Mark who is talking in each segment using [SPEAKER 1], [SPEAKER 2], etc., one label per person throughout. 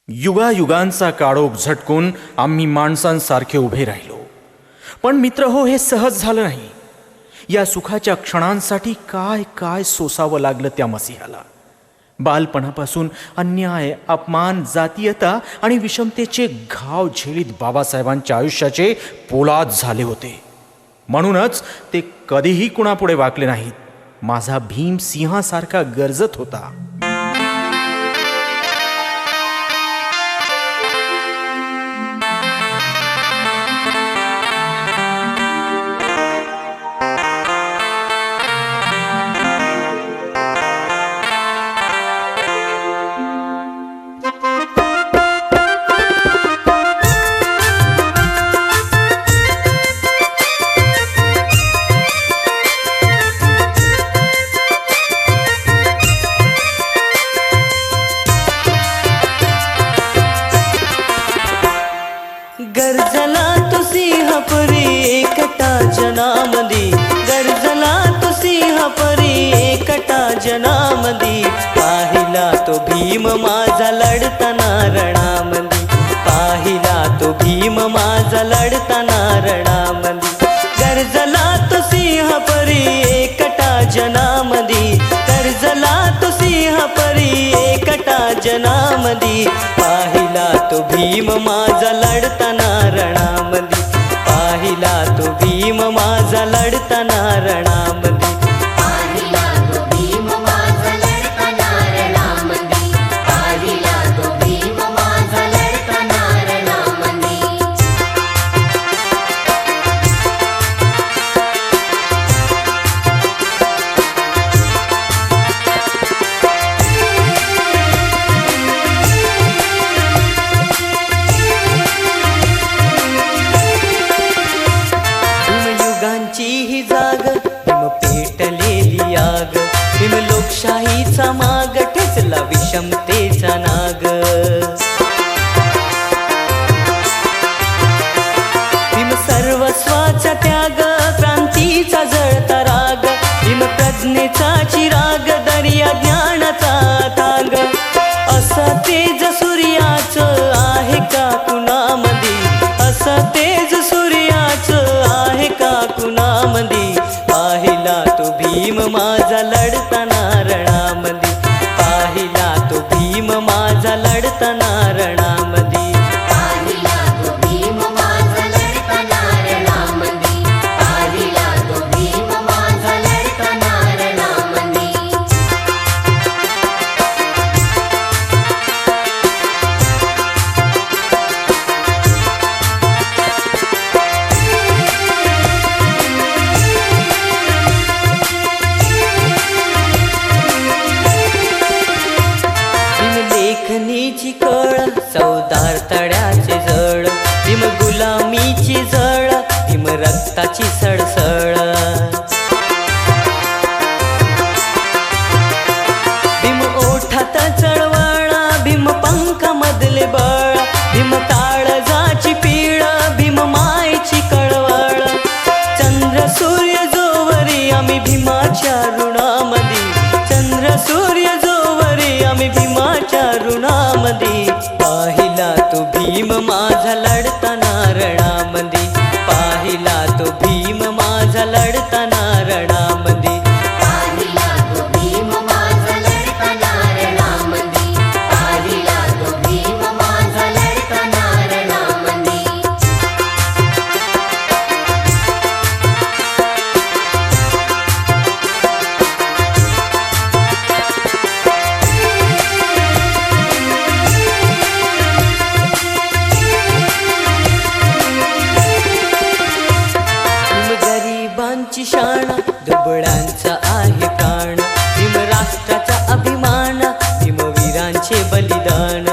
[SPEAKER 1] युगायुगांचा काळोख झटकून आम्ही माणसांसारखे उभे राहिलो. पण मित्र हो, हे सहज झालं नाही. या सुखाच्या क्षणांसाठी काय काय सोसावं लागलं त्या मसीहाला. बालपणापासून अन्याय, अपमान, जातीयता आणि विषमतेचे घाव झेलीत बाबासाहेबांच्या आयुष्याचे पोलाद झाले होते. म्हणूनच ते कधीही कुणापुढे वाकले नाहीत. माझा भीम सिंहासारखा गरजत होता.
[SPEAKER 2] गरजला तो सिंहपरी एकटा जनामदी, गरजला तो सिंहपरी एकटा जनामदी. पाहिला तो भीम माझा लढताना रणामदी, पाहिला तो भीम माझा लढताना रणामदी. गरजला तो सिंहपरी एकटा जनामदी, गरजला तो सिंहपरी एकटा जनामदी. पाहिला तो भीम माझा लढताना रणामदी, पाहिला तो भीम माझा लढताना रणामदी.
[SPEAKER 3] पाहिला तो भीम माझा लढताना रणामदी, पाहिला तो भीम माझा लढताना रणामदी.
[SPEAKER 2] भीमयुगांची ही जाग, भीम पेटलेली आग, भीम लोकशाहीचा माग, ठेचला विषमतेचा नाग. भीम सर्वस्वाचा त्याग, क्रांतीचा जळता राग, भीम प्रज्ञेचा चिराग, दर्या ज्ञानाचा ताग. असं तेज सूर्याचं आहे का कुणामदी, असं तेज सूर्याचं आहे का कुणामदी. पाहिला तो भीम माझा लढताना रणामदी, पाहिला तो भीम माझा लढताना रणामदी.
[SPEAKER 3] पाहिला तो भीम माझा लढताना रणामदी, पाहिला तो भीम माझा लढताना रणामदी.
[SPEAKER 2] भीम लेखणीची कळ, चवदार तड्याचे जळ, भीम गुलामीची जळ, भीम रक्ताची सळसळ. भीम ओठात चळवळ, भीम पंखामधले बळ, भीम काळजाची पीळ, भीम मायेची कळवळ. चंद्र सूर्य जोवरी आम्ही भीमाच्या ऋणामदी, चंद्र सूर्य जोवरी आम्ही भीमाच्या ऋणामदी. पाहिला तो भीम माझा लढताना रणामदी, पाहिला तो भीम माझा लढताना रणामदी.
[SPEAKER 3] पाहिला तो भीम माझा लढताना रणामदी, पाहिला तो भीम माझा लढताना रणामदी.
[SPEAKER 2] भीम गरिबांची शाण, दुबळ्यांचा आहे प्राण, भीम राष्ट्राचा अभिमान, भीमवीरांचे बलिदान.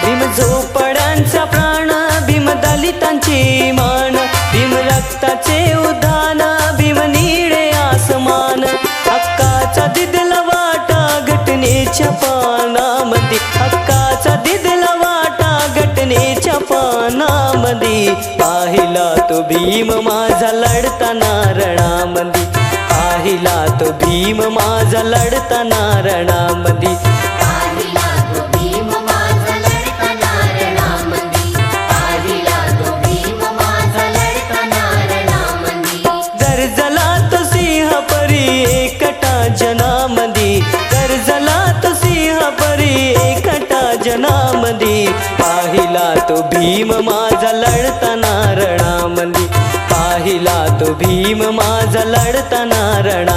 [SPEAKER 2] भीम झोपड्यांचा प्राण, भीम दलितांचे मान, भीम रक्ताचे उद्यान, भीम निळे आसमान. हक्काचा दिदला वाटा घटनेच्या पानामध्ये, हक्काचा दिदला वाटा घटनेच्या पानामध्ये. पाहिला तो भीम माझा लढताना रणामदी, पाहिला पाहिला तो भीम माझा लढताना रणामंदी.
[SPEAKER 3] पाहिला तो भीम माझा लढताना रणामंदी. पाहिला तो भीम माझा लढताना रणामंदी.
[SPEAKER 2] गर्जला तो सिंह परी एकटा जनामंदी. गर्जला तो सिंह परी एकटा जनामंदी. पाहिला तो भीम माझा लढताना रणामंदी. पाहिला तो भीम माझा लढताना रणा